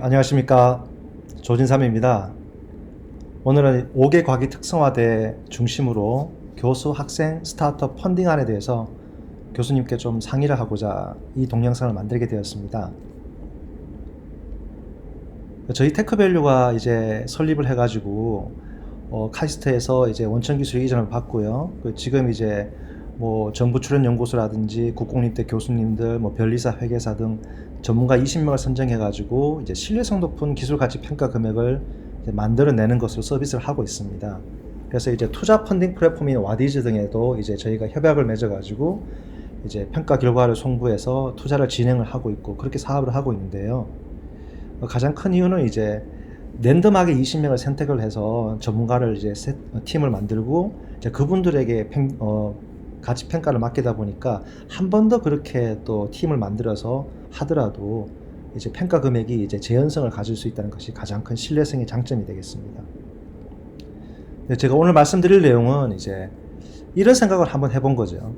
안녕하십니까, 조진삼입니다. 오늘은 5개 과기 특성화대 중심으로 교수, 학생, 스타트업 펀딩안에 대해서 교수님께 좀 상의를 하고자 이 동영상을 만들게 되었습니다. 저희 테크밸류가 이제 설립을 해가지고 카이스트에서 이제 원천기술 이전을 받고요. 지금 이제 뭐 정부 출연 연구소라든지 국공립대 교수님들, 뭐 변리사, 회계사 등 전문가 20명을 선정해가지고 이제 신뢰성 높은 기술 가치 평가 금액을 이제 만들어내는 것으로 서비스를 하고 있습니다. 그래서 이제 투자 펀딩 플랫폼인 와디즈 등에도 이제 저희가 협약을 맺어가지고 이제 평가 결과를 송부해서 투자를 진행을 하고 있고 그렇게 사업을 하고 있는데요. 가장 큰 이유는 이제 랜덤하게 20명을 선택을 해서 전문가를 이제 팀을 만들고 이제 그분들에게 가치 평가를 맡기다 보니까 한 번 더 그렇게 또 팀을 만들어서 하더라도 이제 평가 금액이 이제 재현성을 가질 수 있다는 것이 가장 큰 신뢰성의 장점이 되겠습니다. 제가 오늘 말씀드릴 내용은 이제 이런 생각을 한번 해본 거죠.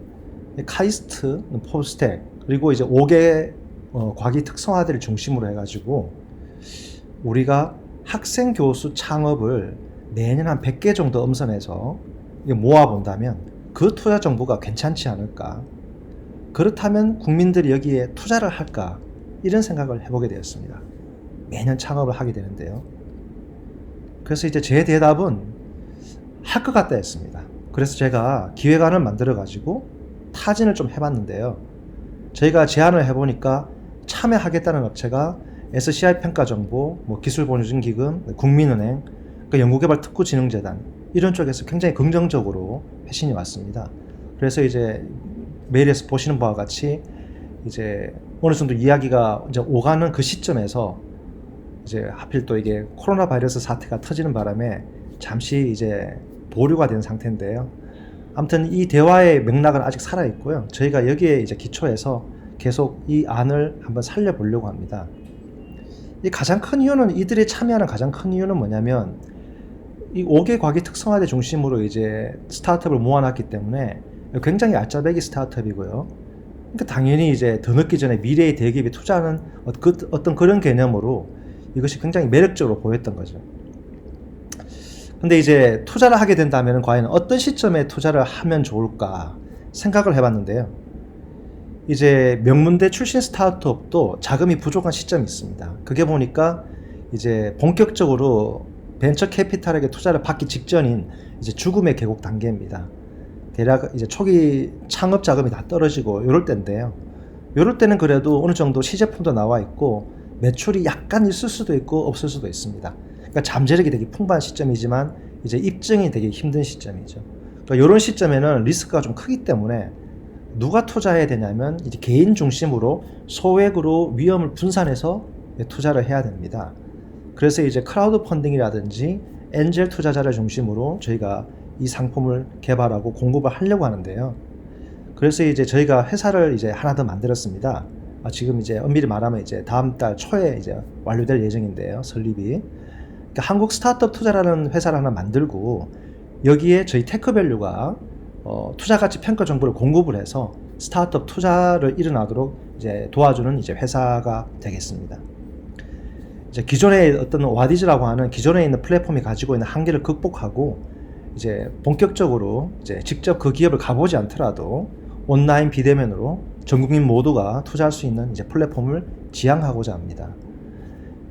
카이스트, 폴스텍, 그리고 이제 5개 과기 특성화들을 중심으로 해가지고 우리가 학생 교수 창업을 매년 한 100개 정도 엄선해서 모아본다면 그 투자 정보가 괜찮지 않을까? 그렇다면 국민들이 여기에 투자를 할까? 이런 생각을 해보게 되었습니다. 매년 창업을 하게 되는데요. 그래서 이제 제 대답은 할 것 같다 했습니다. 그래서 제가 기획안을 만들어 가지고 타진을 좀 해봤는데요. 저희가 제안을 해보니까 참여하겠다는 업체가 SCI 평가정보, 기술보증기금, 국민은행, 연구개발특구진흥재단 이런 쪽에서 굉장히 긍정적으로 회신이 왔습니다. 그래서 이제 메일에서 보시는 바와 같이 이제 어느 정도 이야기가 이제 오가는 그 시점에서 이제 하필 또 이게 코로나 바이러스 사태가 터지는 바람에 잠시 이제 보류가 된 상태인데요. 아무튼 이 대화의 맥락은 아직 살아 있고요. 저희가 여기에 이제 기초해서 계속 이 안을 한번 살려보려고 합니다. 이 가장 큰 이유는 이들이 참여하는 가장 큰 이유는 뭐냐면 이 5개 과기 특성화대 중심으로 이제 스타트업을 모아놨기 때문에 굉장히 알짜배기 스타트업이고요. 그러니까 당연히 이제 더 늦기 전에 미래의 대기업에 투자하는 어떤 그런 개념으로 이것이 굉장히 매력적으로 보였던 거죠. 근데 이제 투자를 하게 된다면 과연 어떤 시점에 투자를 하면 좋을까 생각을 해봤는데요. 이제 명문대 출신 스타트업도 자금이 부족한 시점이 있습니다. 그게 보니까 이제 본격적으로 벤처 캐피탈에게 투자를 받기 직전인 이제 죽음의 계곡 단계입니다. 대략 이제 초기 창업 자금이 다 떨어지고 이럴 때인데요. 이럴 때는 그래도 어느 정도 시제품도 나와 있고 매출이 약간 있을 수도 있고 없을 수도 있습니다. 그러니까 잠재력이 되게 풍부한 시점이지만 이제 입증이 되게 힘든 시점이죠. 그러니까 이런 시점에는 리스크가 좀 크기 때문에 누가 투자해야 되냐면 이제 개인 중심으로 소액으로 위험을 분산해서 투자를 해야 됩니다. 그래서 이제 크라우드 펀딩이라든지 엔젤 투자자를 중심으로 저희가 이 상품을 개발하고 공급을 하려고 하는데요. 그래서 이제 저희가 회사를 이제 하나 더 만들었습니다. 지금 이제 엄밀히 말하면 이제 다음 달 초에 이제 완료될 예정인데요. 설립이. 그러니까 한국 스타트업 투자라는 회사를 하나 만들고 여기에 저희 테크밸류가 투자가치 평가 정보를 공급을 해서 스타트업 투자를 일어나도록 이제 도와주는 이제 회사가 되겠습니다. 이제 기존의 어떤 와디즈라고 하는 기존에 있는 플랫폼이 가지고 있는 한계를 극복하고 이제 본격적으로 이제 직접 그 기업을 가보지 않더라도 온라인 비대면으로 전 국민 모두가 투자할 수 있는 이제 플랫폼을 지향하고자 합니다.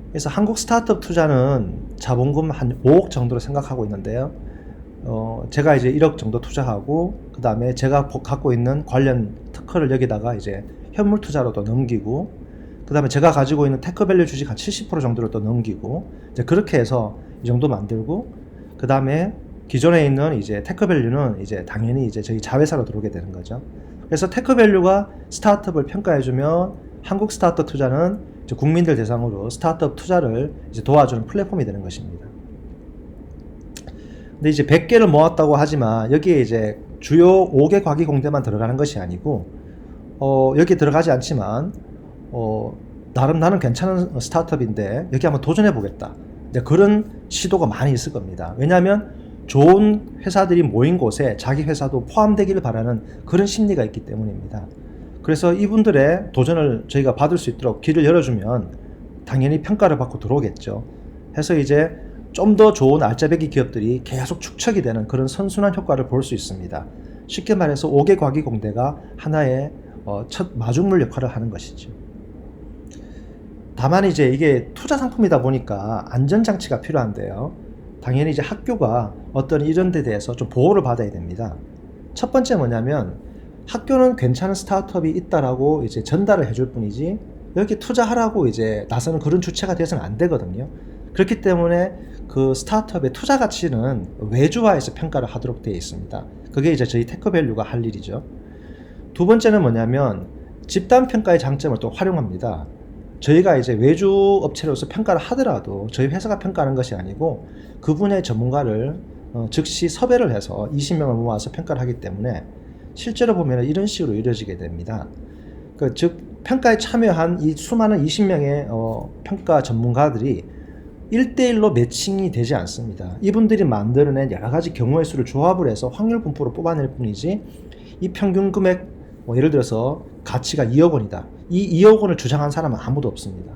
그래서 한국 스타트업 투자는 자본금 한 5억 정도로 생각하고 있는데요. 제가 이제 1억 정도 투자하고 그 다음에 제가 갖고 있는 관련 특허를 여기다가 이제 현물 투자로 또 넘기고 그 다음에 제가 가지고 있는 테크밸류 주식 한 70% 정도를 또 넘기고 이제 그렇게 해서 이 정도 만들고 그 다음에 기존에 있는 이제 테크밸류는 이제 당연히 이제 저희 자회사로 들어오게 되는 거죠. 그래서 테크밸류가 스타트업을 평가해주면 한국 스타트업 투자는 이제 국민들 대상으로 스타트업 투자를 이제 도와주는 플랫폼이 되는 것입니다. 근데 이제 100개를 모았다고 하지만 여기에 이제 주요 5개 과기 공대만 들어가는 것이 아니고 여기 들어가지 않지만 나름 나는 괜찮은 스타트업인데 여기 한번 도전해 보겠다. 그런 시도가 많이 있을 겁니다. 왜냐하면 좋은 회사들이 모인 곳에 자기 회사도 포함되기를 바라는 그런 심리가 있기 때문입니다. 그래서 이분들의 도전을 저희가 받을 수 있도록 길을 열어주면 당연히 평가를 받고 들어오겠죠. 해서 이제 좀 더 좋은 알짜배기 기업들이 계속 축적이 되는 그런 선순환 효과를 볼 수 있습니다. 쉽게 말해서 5개 과기공대가 하나의 첫 마중물 역할을 하는 것이죠. 다만 이제 이게 투자 상품이다 보니까 안전장치가 필요한데요. 당연히 이제 학교가 어떤 이런 데 대해서 좀 보호를 받아야 됩니다. 첫 번째 뭐냐면 학교는 괜찮은 스타트업이 있다라고 이제 전달을 해줄 뿐이지 여기 투자하라고 이제 나서는 그런 주체가 돼서는 안 되거든요. 그렇기 때문에 그 스타트업의 투자 가치는 외주화해서 평가를 하도록 되어 있습니다. 그게 이제 저희 테크밸류가 할 일이죠. 두 번째는 뭐냐면 집단 평가의 장점을 또 활용합니다. 저희가 이제 외주 업체로서 평가를 하더라도 저희 회사가 평가하는 것이 아니고 그 분야의 전문가를 즉시 섭외를 해서 20명을 모아서 평가를 하기 때문에 실제로 보면 이런 식으로 이루어지게 됩니다. 즉 평가에 참여한 이 수많은 20명의 평가 전문가들이 1대1로 매칭이 되지 않습니다. 이분들이 만들어낸 여러 가지 경우의 수를 조합을 해서 확률 분포로 뽑아낼 뿐이지 이 평균 금액 예를 들어서 가치가 2억 원이다. 이 2억 원을 주장한 사람은 아무도 없습니다.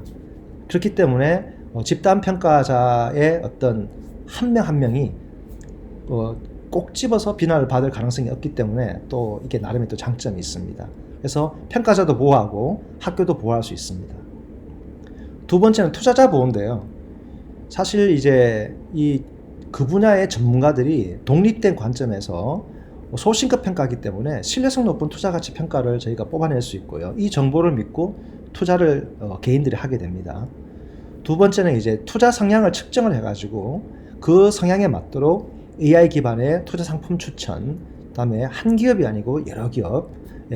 그렇기 때문에 집단 평가자의 어떤 한 명 한 명이 꼭 집어서 비난을 받을 가능성이 없기 때문에 또 이게 나름의 또 장점이 있습니다. 그래서 평가자도 보호하고 학교도 보호할 수 있습니다. 두 번째는 투자자 보호인데요. 사실 이제 그 분야의 전문가들이 독립된 관점에서 소신급 평가이기 때문에 신뢰성 높은 투자 가치 평가를 저희가 뽑아낼 수 있고요. 이 정보를 믿고 투자를 개인들이 하게 됩니다. 두 번째는 이제 투자 성향을 측정을 해가지고 그 성향에 맞도록 AI 기반의 투자 상품 추천, 그다음에 한 기업이 아니고 여러 기업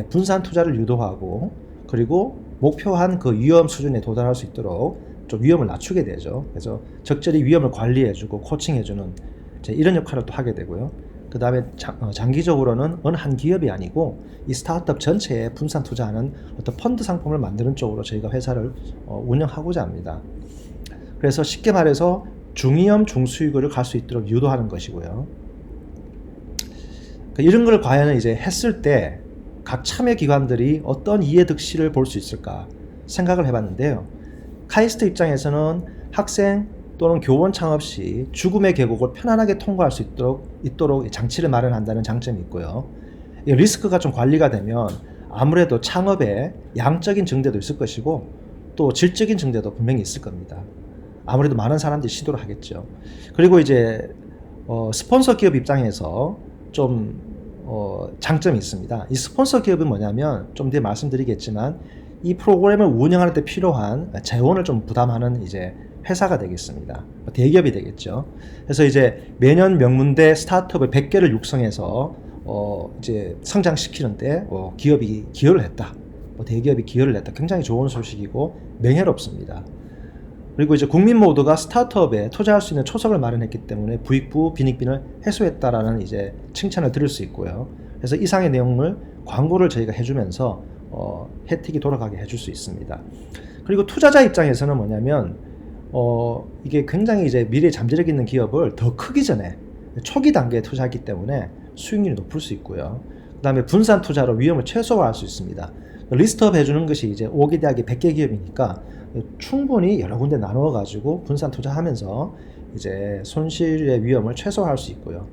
분산 투자를 유도하고 그리고 목표한 그 위험 수준에 도달할 수 있도록 좀 위험을 낮추게 되죠. 그래서 적절히 위험을 관리해주고 코칭해주는 이런 역할을 또 하게 되고요. 그 다음에 장기적으로는 어느 한 기업이 아니고 이 스타트업 전체에 분산 투자하는 어떤 펀드 상품을 만드는 쪽으로 저희가 회사를 운영하고자 합니다. 그래서 쉽게 말해서 중위험 중수익을 갈 수 있도록 유도하는 것이고요. 이런 걸 과연 이제 했을 때 각 참여 기관들이 어떤 이해득실을 볼 수 있을까 생각을 해봤는데요. 카이스트 입장에서는 학생 또는 교원 창업 시 죽음의 계곡을 편안하게 통과할 수 있도록 장치를 마련한다는 장점이 있고요. 리스크가 좀 관리가 되면 아무래도 창업에 양적인 증대도 있을 것이고 또 질적인 증대도 분명히 있을 겁니다. 아무래도 많은 사람들이 시도를 하겠죠. 그리고 이제 스폰서 기업 입장에서 좀 장점이 있습니다. 이 스폰서 기업은 뭐냐면 좀 뒤에 말씀드리겠지만 이 프로그램을 운영하는 데 필요한 재원을 좀 부담하는 이제 회사가 되겠습니다. 대기업이 되겠죠. 그래서 이제 매년 명문대 스타트업을 100개를 육성해서 이제 성장시키는데 기업이 기여를 했다. 대기업이 기여를 했다. 굉장히 좋은 소식이고 명예롭습니다. 그리고 이제 국민 모두가 스타트업에 투자할 수 있는 초석을 마련했기 때문에 부익부 빈익빈을 해소했다라는 이제 칭찬을 들을 수 있고요. 그래서 이상의 내용을 광고를 저희가 해주면서 혜택이 돌아가게 해줄 수 있습니다. 그리고 투자자 입장에서는 뭐냐면 이게 굉장히 이제 미래에 잠재력 있는 기업을 더 크기 전에 초기 단계에 투자했기 때문에 수익률이 높을 수 있고요. 그 다음에 분산 투자로 위험을 최소화할 수 있습니다. 리스트업 해주는 것이 이제 5개 대학이 100개 기업이니까 충분히 여러 군데 나누어 가지고 분산 투자하면서 이제 손실의 위험을 최소화할 수 있고요.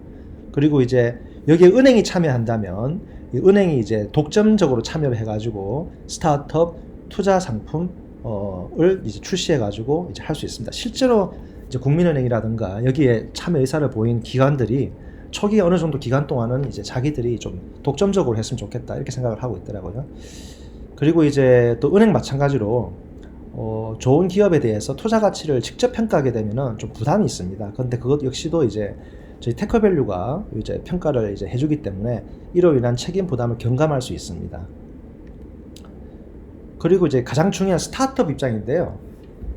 그리고 이제 여기에 은행이 참여한다면 이 은행이 이제 독점적으로 참여를 해가지고 스타트업 투자 상품을 이제 출시해가지고 이제 할 수 있습니다. 실제로 이제 국민은행이라든가 여기에 참여 의사를 보인 기관들이 초기 어느 정도 기간 동안은 이제 자기들이 좀 독점적으로 했으면 좋겠다 이렇게 생각을 하고 있더라고요. 그리고 이제 또 은행 마찬가지로 좋은 기업에 대해서 투자 가치를 직접 평가하게 되면은 좀 부담이 있습니다. 그런데 그것 역시도 이제 저희 테크밸류가 이제 평가를 이제 해주기 때문에 이로 인한 책임 부담을 경감할 수 있습니다. 그리고 이제 가장 중요한 스타트업 입장인데요.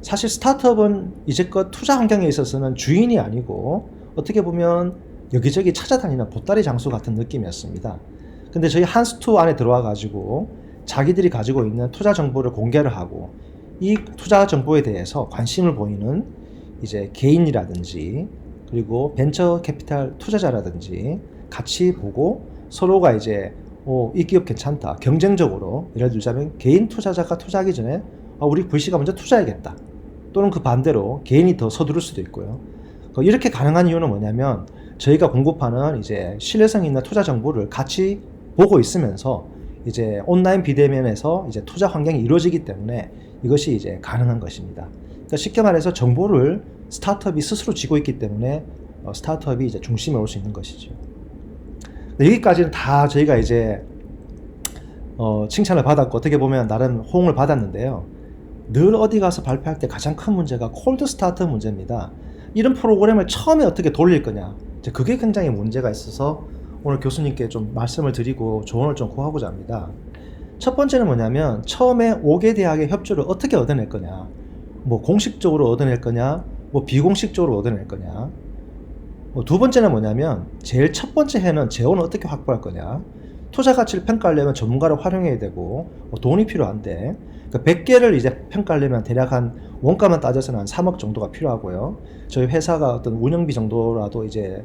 사실 스타트업은 이제껏 투자 환경에 있어서는 주인이 아니고 어떻게 보면 여기저기 찾아다니는 보따리 장수 같은 느낌이었습니다. 근데 저희 한스투 안에 들어와 가지고 자기들이 가지고 있는 투자 정보를 공개를 하고 이 투자 정보에 대해서 관심을 보이는 이제 개인이라든지 그리고 벤처 캐피탈 투자자라든지 같이 보고 서로가 이제 이 기업 괜찮다 경쟁적으로 예를 들자면 개인 투자자가 투자하기 전에 우리 VC가 먼저 투자해야겠다 또는 그 반대로 개인이 더 서두를 수도 있고요. 이렇게 가능한 이유는 뭐냐면 저희가 공급하는 이제 신뢰성 있는 투자 정보를 같이 보고 있으면서 이제 온라인 비대면에서 이제 투자 환경이 이루어지기 때문에 이것이 이제 가능한 것입니다. 그러니까 쉽게 말해서 정보를 스타트업이 스스로 쥐고 있기 때문에 스타트업이 이제 중심에 올 수 있는 것이죠. 여기까지는 다 저희가 이제 칭찬을 받았고 어떻게 보면 나름 호응을 받았는데요. 늘 어디 가서 발표할 때 가장 큰 문제가 콜드 스타트 문제입니다. 이런 프로그램을 처음에 어떻게 돌릴 거냐, 이제 그게 굉장히 문제가 있어서 오늘 교수님께 좀 말씀을 드리고 조언을 좀 구하고자 합니다. 첫 번째는 뭐냐면 처음에 5개 대학의 협조를 어떻게 얻어낼 거냐, 뭐 공식적으로 얻어낼 거냐, 뭐 비공식적으로 얻어낼 거냐. 두 번째는 뭐냐면 제일 첫 번째 해는 재원을 어떻게 확보할 거냐. 투자 가치를 평가하려면 전문가를 활용해야 되고 돈이 필요한데, 그러니까 100개를 이제 평가하려면 대략 한 원가만 따져서는 한 3억 정도가 필요하고요. 저희 회사가 어떤 운영비 정도라도 이제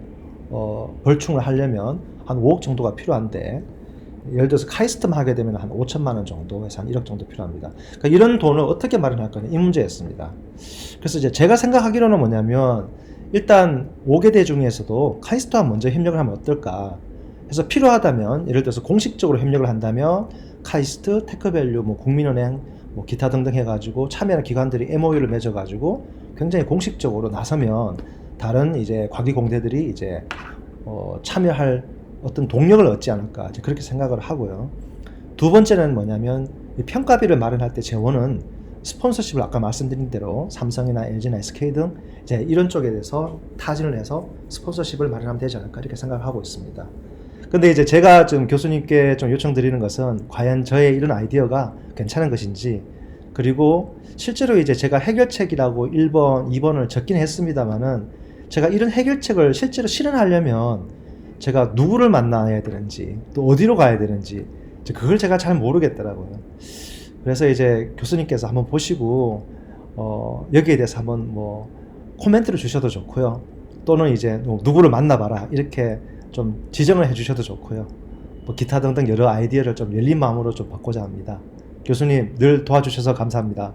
벌충을 하려면 한 5억 정도가 필요한데, 예를 들어서 카이스트만 하게 되면 한 5천만 원 정도 해서 한 1억 정도 필요합니다. 그러니까 이런 돈을 어떻게 마련할 거냐, 이 문제였습니다. 그래서 이제 제가 생각하기로는 뭐냐면 일단 5개 대 중에서도 카이스트와 먼저 협력을 하면 어떨까 해서, 필요하다면 예를 들어서 공식적으로 협력을 한다면 카이스트, 테크밸류, 뭐 국민은행, 뭐 기타 등등 해가지고 참여하는 기관들이 MOU를 맺어가지고 굉장히 공식적으로 나서면 다른 이제 과기공대들이 이제 참여할 어떤 동력을 얻지 않을까, 이제 그렇게 생각을 하고요. 두 번째는 뭐냐면 평가비를 마련할 때 재원은 스폰서십을 아까 말씀드린 대로 삼성이나 LG나 SK 등 이제 이런 쪽에 대해서 타진을 해서 스폰서십을 마련하면 되지 않을까, 이렇게 생각을 하고 있습니다. 근데 이제 제가 좀 교수님께 좀 요청드리는 것은 과연 저의 이런 아이디어가 괜찮은 것인지, 그리고 실제로 이제 제가 해결책이라고 1번, 2번을 적긴 했습니다만은 제가 이런 해결책을 실제로 실현하려면 제가 누구를 만나야 되는지 또 어디로 가야 되는지 그걸 제가 잘 모르겠더라고요. 그래서 이제 교수님께서 한번 보시고 여기에 대해서 한번 뭐 코멘트를 주셔도 좋고요. 또는 이제 누구를 만나봐라 이렇게 좀 지정을 해주셔도 좋고요. 뭐 기타 등등 여러 아이디어를 좀 열린 마음으로 좀 받고자 합니다. 교수님 늘 도와주셔서 감사합니다.